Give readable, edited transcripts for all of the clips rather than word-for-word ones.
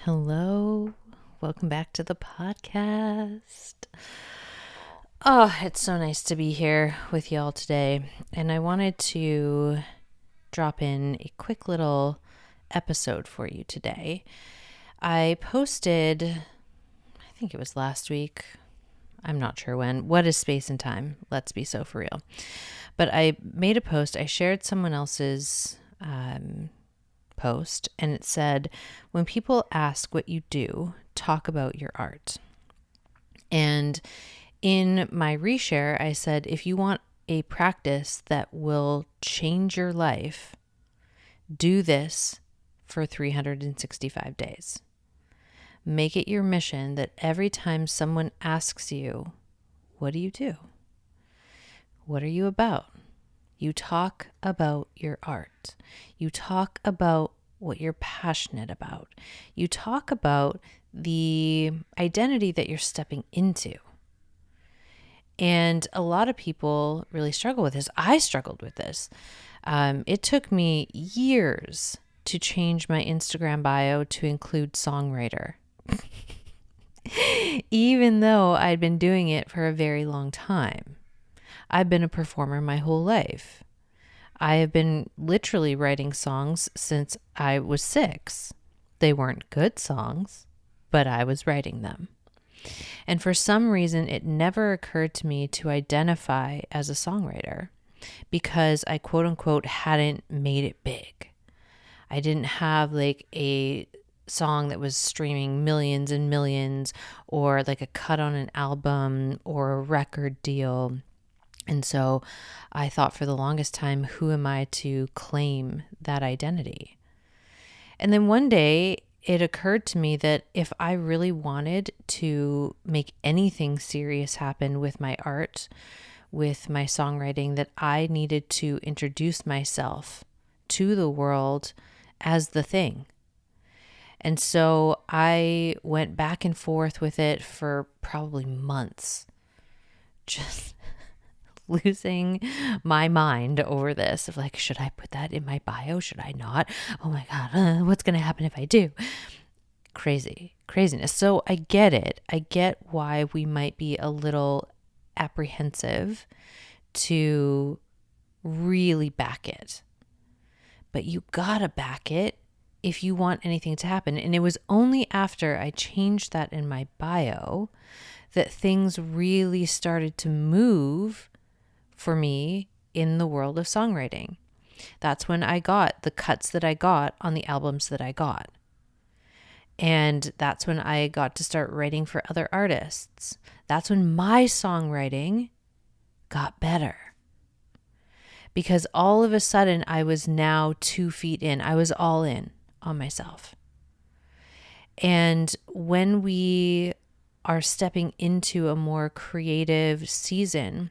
Hello, welcome back to the podcast. Oh, it's so nice to be here with y'all today. And I wanted to drop in a quick little episode for you today. I posted, I think it was last week. I'm not sure when. What is space and time? Let's be so for real. But I made a post. I shared someone else's post, and it said, when people ask what you do, talk about your art. And in my reshare, I said, if you want a practice that will change your life, do this for 365 days. Make it your mission that every time someone asks you, what do you do? What are you about? You talk about your art. You talk about what you're passionate about. You talk about the identity that you're stepping into. And a lot of people really struggle with this. I struggled with this. It took me years to change my Instagram bio to include songwriter. Even though I'd been doing it for a very long time. I've been a performer my whole life. I have been literally writing songs since I was 6. They weren't good songs, but I was writing them. And for some reason, it never occurred to me to identify as a songwriter because I quote unquote hadn't made it big. I didn't have like a song that was streaming millions and millions, or like a cut on an album or a record deal. And so I thought for the longest time, who am I to claim that identity? And then one day it occurred to me that if I really wanted to make anything serious happen with my art, with my songwriting, that I needed to introduce myself to the world as the thing. And so I went back and forth with it for probably months, just losing my mind over this of like, should I put that in my bio? Should I not? Oh my God, what's going to happen if I do? Craziness. So I get it. I get why we might be a little apprehensive to really back it. But you gotta back it if you want anything to happen. And it was only after I changed that in my bio that things really started to move for me in the world of songwriting. That's when I got the cuts that I got on the albums that I got. And that's when I got to start writing for other artists. That's when my songwriting got better. Because all of a sudden I was now 2 feet in. I was all in on myself. And when we are stepping into a more creative season,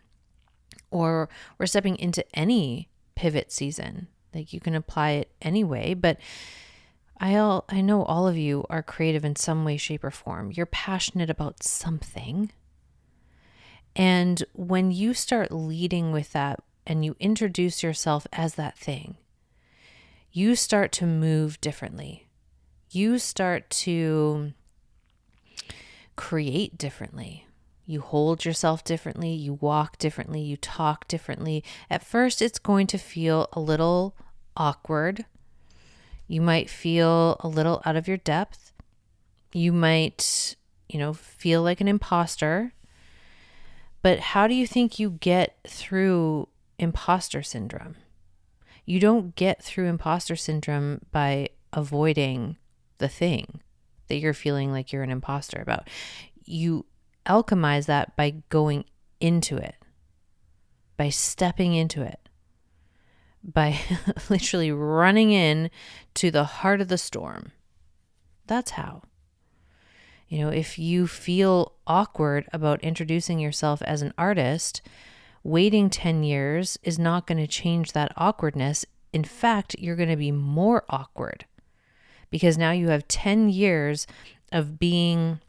or we're stepping into any pivot season, like you can apply it anyway, but I know all of you are creative in some way, shape, or form. You're passionate about something. And when you start leading with that and you introduce yourself as that thing, you start to move differently. You start to create differently. You hold yourself differently, you walk differently, you talk differently. At first, it's going to feel a little awkward. You might feel a little out of your depth. You might, feel like an imposter. But how do you think you get through imposter syndrome? You don't get through imposter syndrome by avoiding the thing that you're feeling like you're an imposter about. You alchemize that by going into it, by stepping into it, by literally running in to the heart of the storm. That's how. If you feel awkward about introducing yourself as an artist, waiting 10 years is not going to change that awkwardness. In fact, you're going to be more awkward because now you have 10 years of being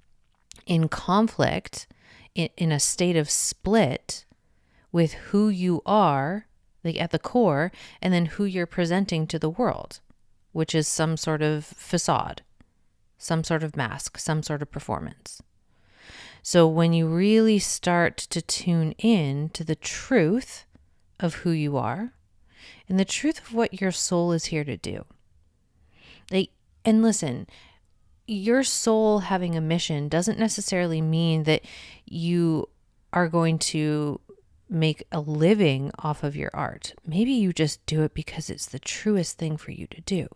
in conflict, in a state of split with who you are, like at the core, and then who you're presenting to the world, which is some sort of facade, some sort of mask, some sort of performance. So when you really start to tune in to the truth of who you are and the truth of what your soul is here to do. And listen, your soul having a mission doesn't necessarily mean that you are going to make a living off of your art. Maybe you just do it because it's the truest thing for you to do.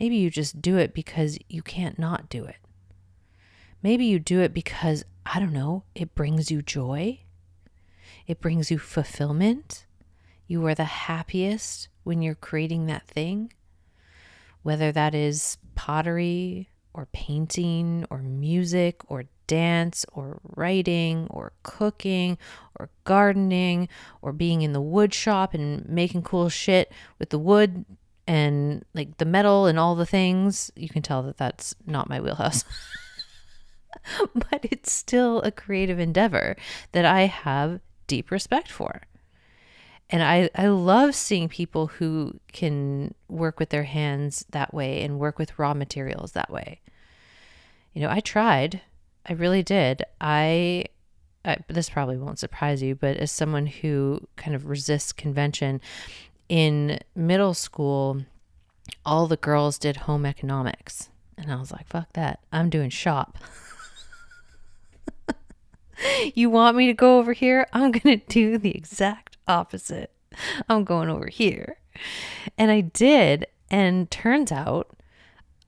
Maybe you just do it because you can't not do it. Maybe you do it because, I don't know, it brings you joy. It brings you fulfillment. You are the happiest when you're creating that thing, whether that is pottery or painting or music or dance or writing or cooking or gardening or being in the wood shop and making cool shit with the wood and like the metal and all the things. You can tell that that's not my wheelhouse. But it's still a creative endeavor that I have deep respect for. And I love seeing people who can work with their hands that way and work with raw materials that way. You know, I tried. I really did. This probably won't surprise you, but as someone who kind of resists convention, in middle school, all the girls did home economics. And I was like, fuck that. I'm doing shop. You want me to go over here? I'm going to do the exact opposite. I'm going over here. And I did. And turns out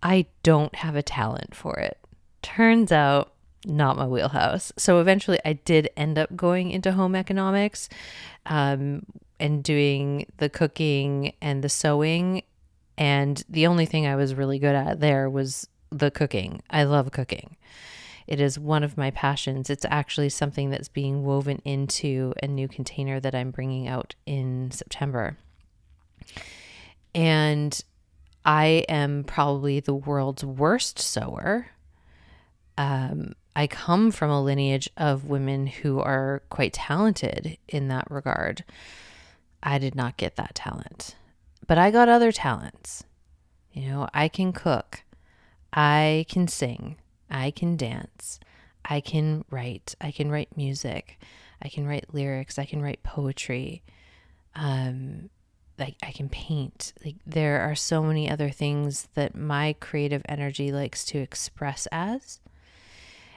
I don't have a talent for it. Turns out not my wheelhouse. So eventually I did end up going into home economics and doing the cooking and the sewing. And the only thing I was really good at there was the cooking. I love cooking. It is one of my passions. It's actually something that's being woven into a new container that I'm bringing out in September. And I am probably the world's worst sewer. I come from a lineage of women who are quite talented in that regard. I did not get that talent, but I got other talents. You know, I can cook, I can sing, I can dance, I can write music, I can write lyrics, I can write poetry, like I can paint. Like there are so many other things that my creative energy likes to express as.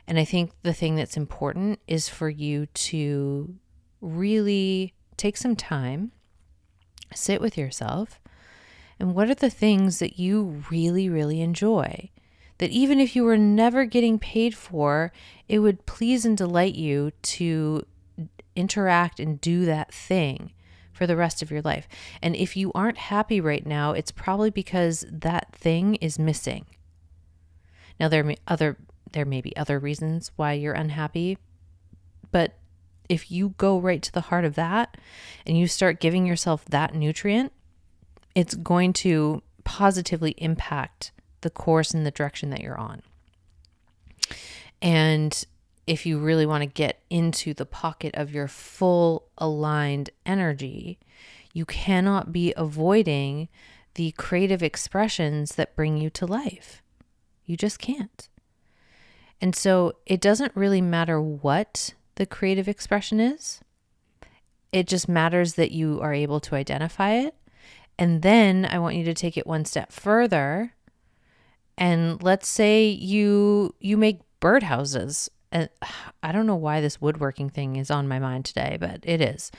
And I think the thing that's important is for you to really take some time, sit with yourself, and what are the things that you really, really enjoy? That even if you were never getting paid for, it would please and delight you to interact and do that thing for the rest of your life. And if you aren't happy right now, it's probably because that thing is missing. Now, there may be other reasons why you're unhappy, but if you go right to the heart of that and you start giving yourself that nutrient, it's going to positively impact the course and the direction that you're on. And if you really want to get into the pocket of your full aligned energy, you cannot be avoiding the creative expressions that bring you to life. You just can't. And so it doesn't really matter what the creative expression is. It just matters that you are able to identify it. And then I want you to take it one step further. And let's say you make birdhouses. And I don't know why this woodworking thing is on my mind today, but it is.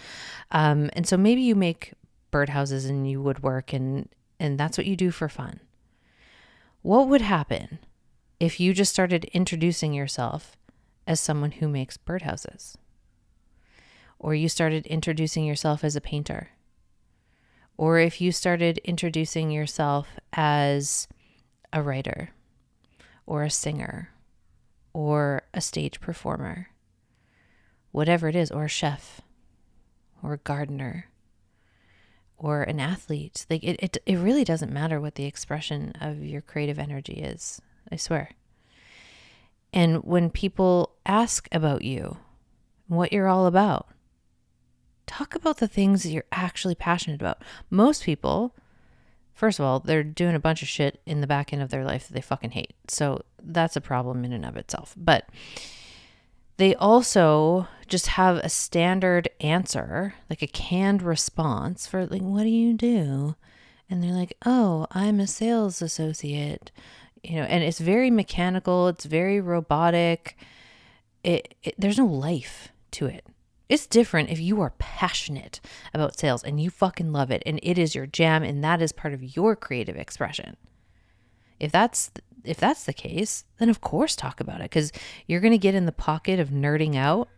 And so maybe you make birdhouses and you woodwork and that's what you do for fun. What would happen if you just started introducing yourself as someone who makes birdhouses? Or you started introducing yourself as a painter? Or if you started introducing yourself as a writer or a singer or a stage performer, whatever it is, or a chef or a gardener or an athlete. Like it really doesn't matter what the expression of your creative energy is, I swear. And when people ask about you, what you're all about, talk about the things that you're actually passionate about. Most people, First of all, they're doing a bunch of shit in the back end of their life that they fucking hate. So that's a problem in and of itself. But they also just have a standard answer, like a canned response for like, what do you do? And they're like, oh, I'm a sales associate, and it's very mechanical. It's very robotic. There's no life to it. It's different if you are passionate about sales and you fucking love it and it is your jam and that is part of your creative expression. If that's the case, then of course talk about it, because you're going to get in the pocket of nerding out.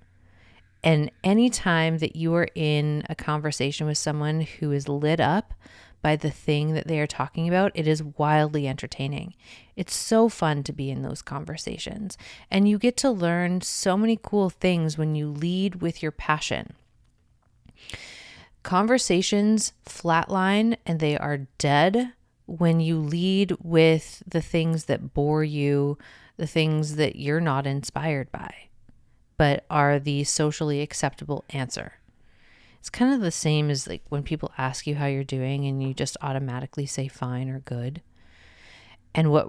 And anytime that you are in a conversation with someone who is lit up by the thing that they are talking about, it is wildly entertaining. It's so fun to be in those conversations. And you get to learn so many cool things when you lead with your passion. Conversations flatline and they are dead when you lead with the things that bore you, the things that you're not inspired by, but are the socially acceptable answer. It's kind of the same as like when people ask you how you're doing and you just automatically say fine or good. And what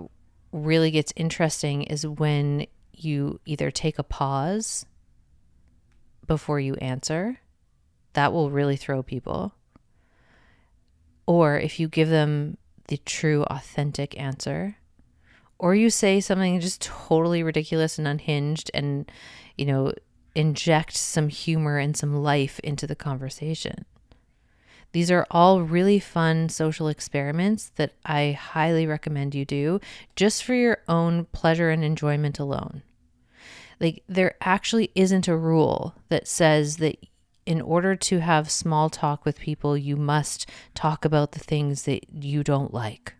really gets interesting is when you either take a pause before you answer. That will really throw people. Or if you give them the true authentic answer, or you say something just totally ridiculous and unhinged and, inject some humor and some life into the conversation. These are all really fun social experiments that I highly recommend you do just for your own pleasure and enjoyment alone. Like, there actually isn't a rule that says that in order to have small talk with people, you must talk about the things that you don't like.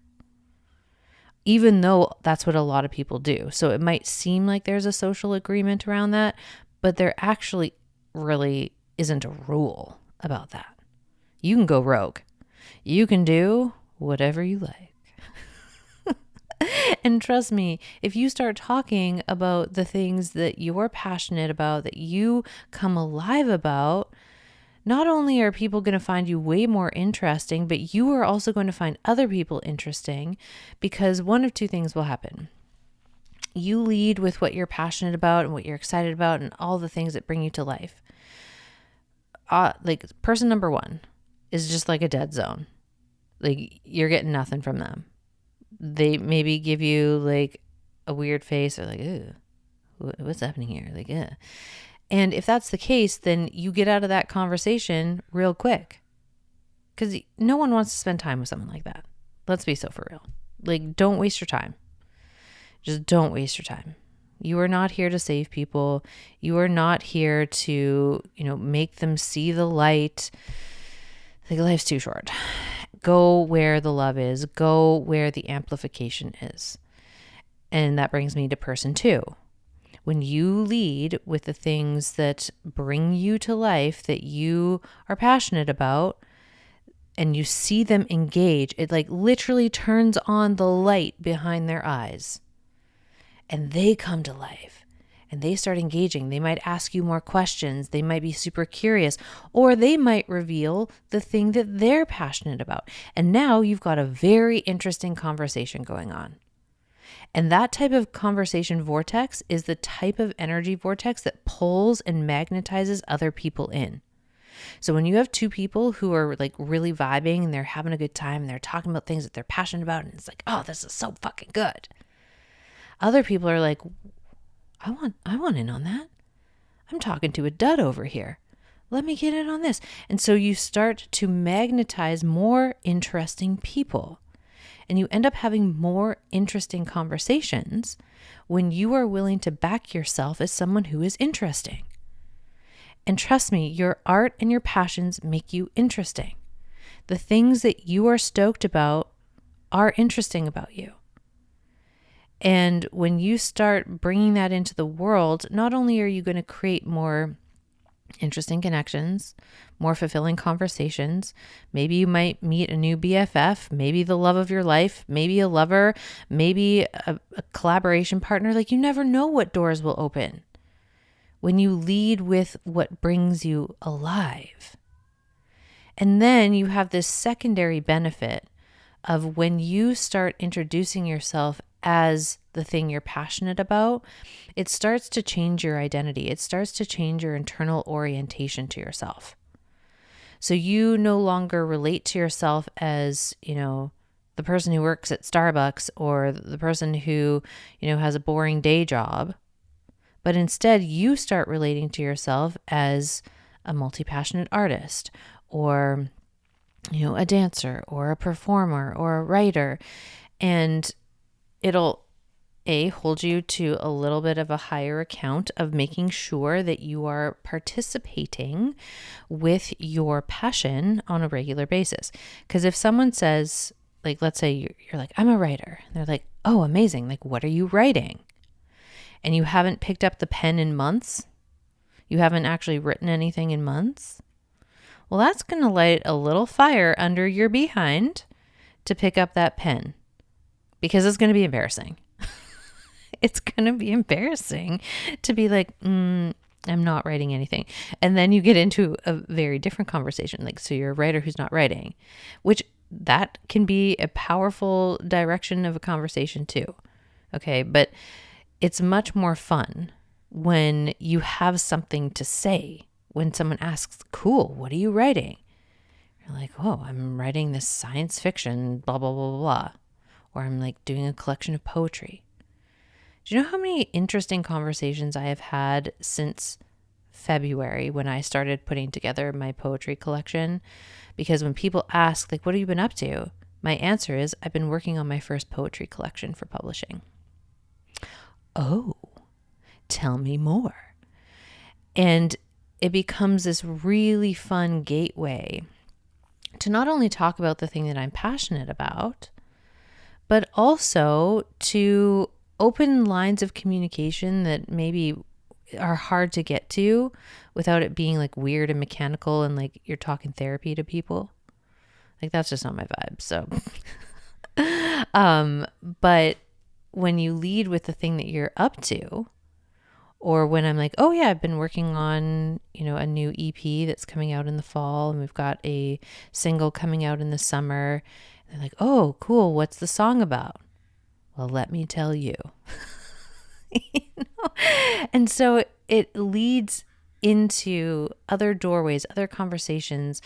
Even though that's what a lot of people do. So it might seem like there's a social agreement around that, but there actually really isn't a rule about that. You can go rogue. You can do whatever you like. And trust me, if you start talking about the things that you're passionate about, that you come alive about, not only are people going to find you way more interesting, but you are also going to find other people interesting, because one of two things will happen. You lead with what you're passionate about and what you're excited about and all the things that bring you to life. Like person number one is just like a dead zone. Like, you're getting nothing from them. They maybe give you like a weird face or like, ew, what's happening here? Like, yeah. And if that's the case, then you get out of that conversation real quick, because no one wants to spend time with someone like that. Let's be so for real. Like, don't waste your time. Just don't waste your time. You are not here to save people. You are not here to, make them see the light. Like, life's too short. Go where the love is. Go where the amplification is. And that brings me to person two. When you lead with the things that bring you to life, that you are passionate about, and you see them engage, it like literally turns on the light behind their eyes. And they come to life and they start engaging. They might ask you more questions. They might be super curious, or they might reveal the thing that they're passionate about. And now you've got a very interesting conversation going on. And that type of conversation vortex is the type of energy vortex that pulls and magnetizes other people in. So when you have two people who are like really vibing and they're having a good time and they're talking about things that they're passionate about, and it's like, oh, this is so fucking good. Other people are like, I want in on that. I'm talking to a dud over here. Let me get in on this. And so you start to magnetize more interesting people. And you end up having more interesting conversations when you are willing to back yourself as someone who is interesting. And trust me, your art and your passions make you interesting. The things that you are stoked about are interesting about you. And when you start bringing that into the world, not only are you going to create more interesting connections, more fulfilling conversations, maybe you might meet a new BFF, maybe the love of your life, maybe a lover, maybe a collaboration partner. Like, you never know what doors will open when you lead with what brings you alive. And then you have this secondary benefit of when you start introducing yourself as the thing you're passionate about, it starts to change your identity. It starts to change your internal orientation to yourself. So you no longer relate to yourself as, the person who works at Starbucks or the person who, has a boring day job. But instead, you start relating to yourself as a multi-passionate artist or, a dancer or a performer or a writer. And it'll hold you to a little bit of a higher account of making sure that you are participating with your passion on a regular basis. Because if someone says, like, let's say you're like, I'm a writer. And they're like, oh, amazing. Like, what are you writing? And you haven't picked up the pen in months. You haven't actually written anything in months. Well, that's going to light a little fire under your behind to pick up that pen, because it's going to be embarrassing. It's going to be embarrassing to be like, I'm not writing anything. And then you get into a very different conversation. Like, so you're a writer who's not writing, which that can be a powerful direction of a conversation too. Okay. But it's much more fun when you have something to say. When someone asks, cool, what are you writing? You're like, oh, I'm writing this science fiction, blah, blah, blah, blah, blah. Or I'm like doing a collection of poetry. Do you know how many interesting conversations I have had since February when I started putting together my poetry collection? Because when people ask, like, what have you been up to? My answer is, I've been working on my first poetry collection for publishing. Oh, tell me more. And it becomes this really fun gateway to not only talk about the thing that I'm passionate about, but also to open lines of communication that maybe are hard to get to without it being like weird and mechanical and like you're talking therapy to people. Like, that's just not my vibe. So, but when you lead with the thing that you're up to, or when I'm like, oh yeah, I've been working on, a new EP that's coming out in the fall, and we've got a single coming out in the summer. And they're like, oh, cool. What's the song about? Well, let me tell you. And so it leads into other doorways, other conversations.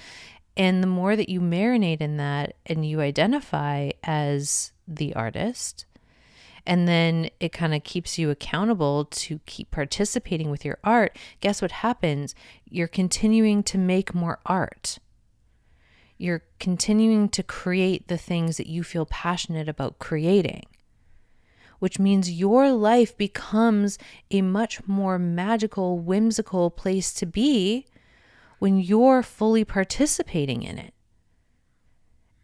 And the more that you marinate in that and you identify as the artist, and then it kind of keeps you accountable to keep participating with your art, guess what happens? You're continuing to make more art. You're continuing to create the things that you feel passionate about creating, which means your life becomes a much more magical, whimsical place to be when you're fully participating in it.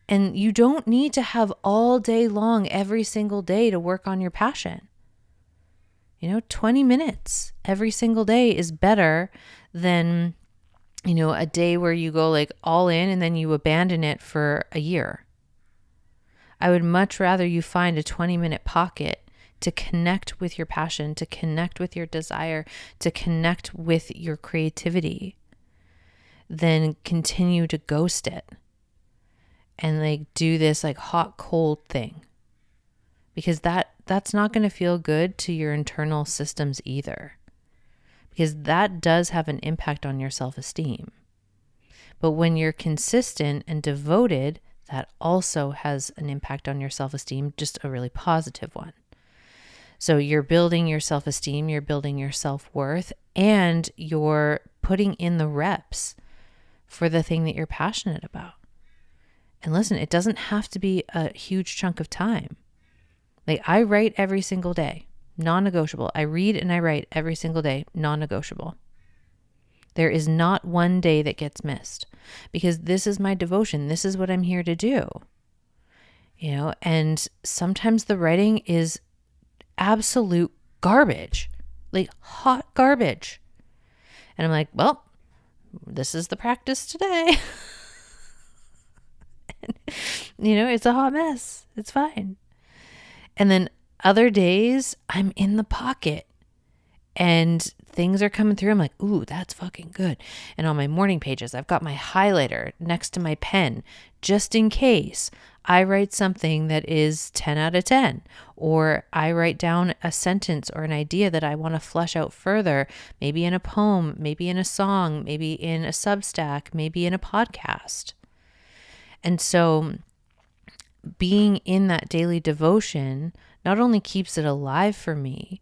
And you don't need to have all day long, every single day to work on your passion. 20 minutes every single day is better than, a day where you go like all in and then you abandon it for a year. I would much rather you find a 20-minute pocket to connect with your passion, to connect with your desire, to connect with your creativity, than continue to ghost it and like do this like hot cold thing, because that's not going to feel good to your internal systems either, because that does have an impact on your self-esteem. But when you're consistent and devoted, that also has an impact on your self-esteem, just a really positive one. So you're building your self-esteem, you're building your self-worth, and you're putting in the reps for the thing that you're passionate about. And listen, it doesn't have to be a huge chunk of time. Like, I write every single day, non-negotiable. I read and I write every single day, non-negotiable. There is not one day that gets missed, because this is my devotion. This is what I'm here to do. And sometimes the writing is absolute garbage, like hot garbage. And I'm like, well, this is the practice today. It's a hot mess. It's fine. And then other days I'm in the pocket and things are coming through. I'm like, ooh, that's fucking good. And on my morning pages, I've got my highlighter next to my pen, just in case I write something that is 10 out of 10, or I write down a sentence or an idea that I want to flesh out further, maybe in a poem, maybe in a song, maybe in a Substack, maybe in a podcast. And so being in that daily devotion not only keeps it alive for me,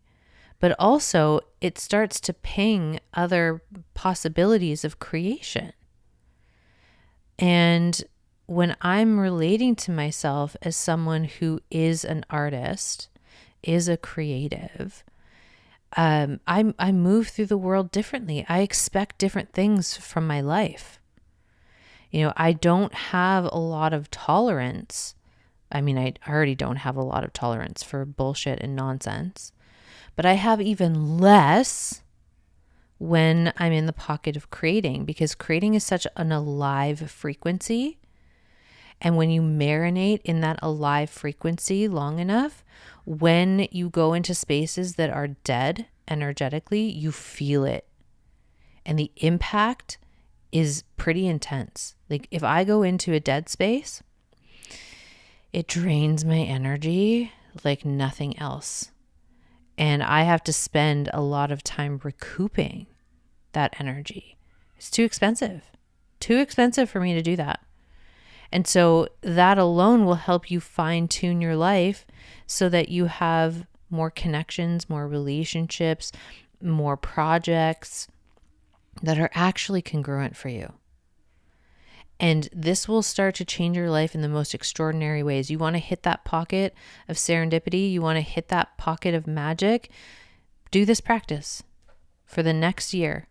but also it starts to ping other possibilities of creation. And when I'm relating to myself as someone who is an artist, is a creative, I move through the world differently. I expect different things from my life. I don't have a lot of tolerance. I mean, I already don't have a lot of tolerance for bullshit and nonsense, but I have even less when I'm in the pocket of creating, because creating is such an alive frequency. And when you marinate in that alive frequency long enough, when you go into spaces that are dead energetically, you feel it. And the impact is pretty intense. Like if I go into a dead space, it drains my energy like nothing else. And I have to spend a lot of time recouping that energy. It's too expensive for me to do that. And so that alone will help you fine tune your life so that you have more connections, more relationships, more projects that are actually congruent for you. And this will start to change your life in the most extraordinary ways. You want to hit that pocket of serendipity. You want to hit that pocket of magic. Do this practice for the next year.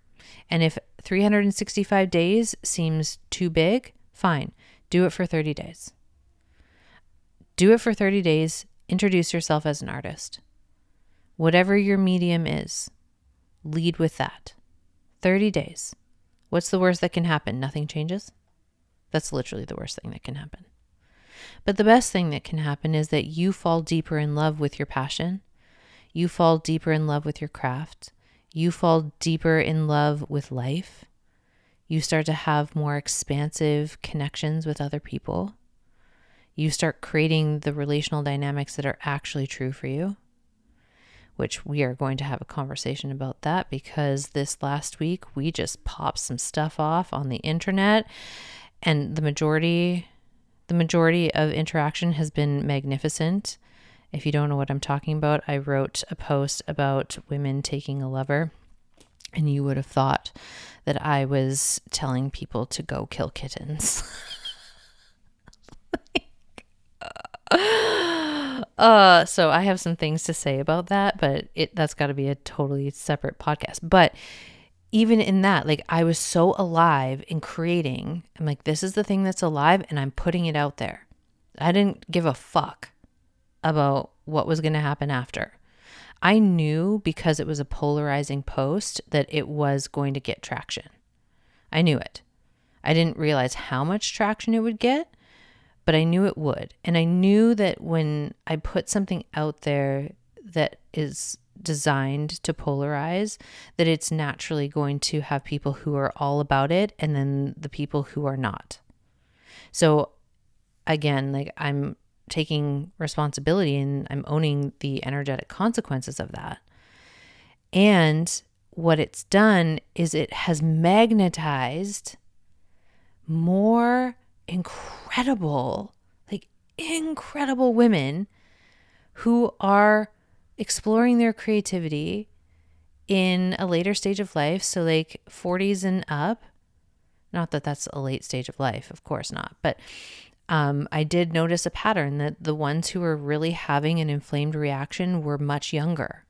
And if 365 days seems too big, fine. Do it for 30 days. Do it for 30 days. Introduce yourself as an artist. Whatever your medium is, lead with that. 30 days. What's the worst that can happen? Nothing changes? That's literally the worst thing that can happen. But the best thing that can happen is that you fall deeper in love with your passion. You fall deeper in love with your craft. You fall deeper in love with life. You start to have more expansive connections with other people. You start creating the relational dynamics that are actually true for you, which we are going to have a conversation about that, because this last week we just popped some stuff off on the internet, and the majority of interaction has been magnificent. If you don't know what I'm talking about, I wrote a post about women taking a lover, and you would have thought that I was telling people to go kill kittens. So I have some things to say about that, but that's got to be a totally separate podcast. But even in that, like, I was so alive in creating. I'm like, this is the thing that's alive, and I'm putting it out there. I didn't give a fuck about what was going to happen after. I knew, because it was a polarizing post, that it was going to get traction. I knew it. I didn't realize how much traction it would get, but I knew it would. And I knew that when I put something out there that is designed to polarize, that it's naturally going to have people who are all about it, and then the people who are not. So again, like, I'm taking responsibility and I'm owning the energetic consequences of that. And what it's done is it has magnetized more incredible women who are exploring their creativity in a later stage of life. So like 40s and up. Not that that's a late stage of life, of course not. But I did notice a pattern that the ones who were really having an inflamed reaction were much younger.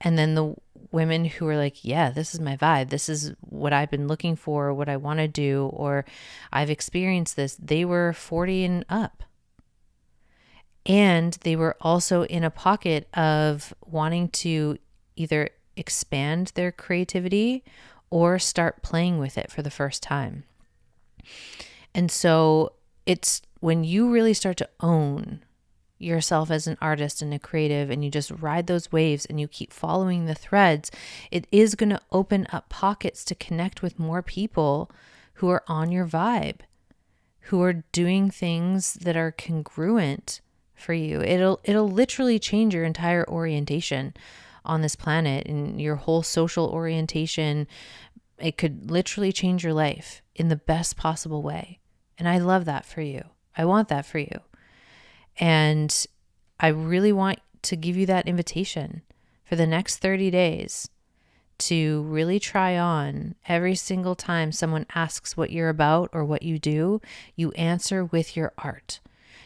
And then the women who were like, yeah, this is my vibe. This is what I've been looking for, what I want to do, or I've experienced this. They were 40 and up. And they were also in a pocket of wanting to either expand their creativity or start playing with it for the first time. And so it's when you really start to own yourself as an artist and a creative, and you just ride those waves and you keep following the threads, it is going to open up pockets to connect with more people who are on your vibe, who are doing things that are congruent for you. It'll literally change your entire orientation on this planet and your whole social orientation. It could literally change your life in the best possible way. And I love that for you. I want that for you. And I really want to give you that invitation for the next 30 days to really try on every single time someone asks what you're about or what you do, you answer with your art.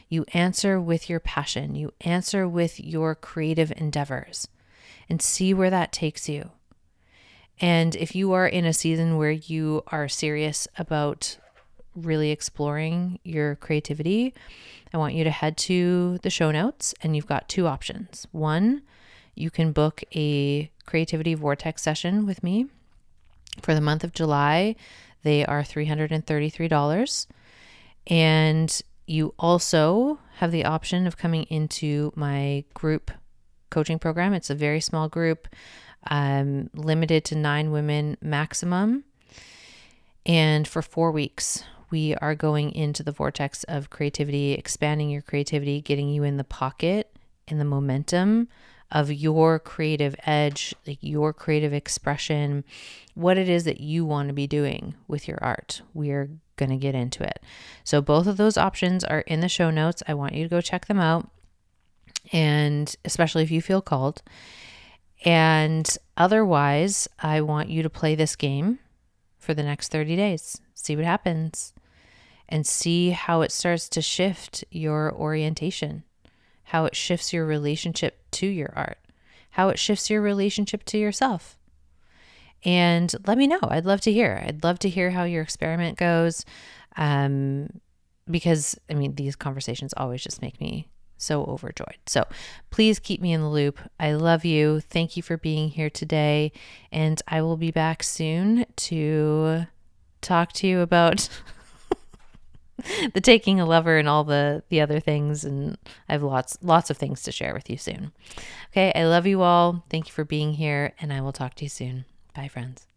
You answer with your passion. You answer with your creative endeavors and see where that takes you. And if you are in a season where you are serious about really exploring your creativity, I want you to head to the show notes, and you've got two options. One, you can book a creativity vortex session with me for the month of July. They are $333. And you also have the option of coming into my group coaching program. It's a very small group, limited to 9 women maximum. And for 4 weeks, we are going into the vortex of creativity, expanding your creativity, getting you in the pocket, in the momentum of your creative edge, like your creative expression, what it is that you want to be doing with your art. We're going to get into it. So both of those options are in the show notes. I want you to go check them out. And especially if you feel called. And otherwise, I want you to play this game for the next 30 days. See what happens and see how it starts to shift your orientation, how it shifts your relationship to your art, how it shifts your relationship to yourself. And let me know. I'd love to hear. I'd love to hear how your experiment goes. Because I mean, these conversations always just make me so overjoyed. So please keep me in the loop. I love you. Thank you for being here today. And I will be back soon to talk to you about the taking a lover and all the other things. And I have lots of things to share with you soon. Okay. I love you all. Thank you for being here, and I will talk to you soon. Bye, friends.